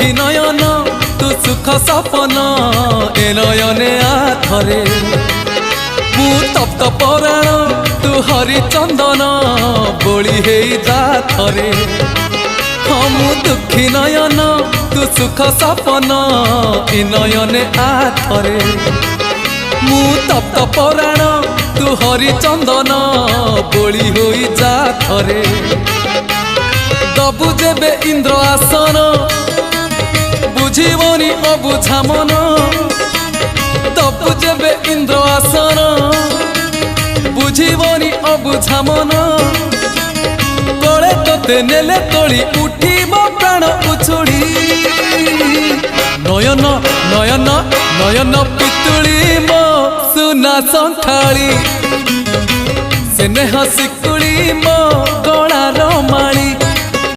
दुखी नयन तू सुख सपन ए नयने आथरे मु तप्त पराण तू हरिचंदन बोली हे जा थरे हाँ मु दुखी नयन तू सुख सपन ए नयने आथरे मु तप्त पराण तू हरिचंदन बोली हो जा थरे दबु जेबे इंद्र आसन बुझीबनी अबुझा मन दबु जेबे इंद्र आसन बुझीबनी अबुझा मन कले तोते नेले तोली उठीब प्राण उछुड़ी नयन नयन नयन पितुली मो सुना संथाली स्नेह शिकुड़ी मो गलार माली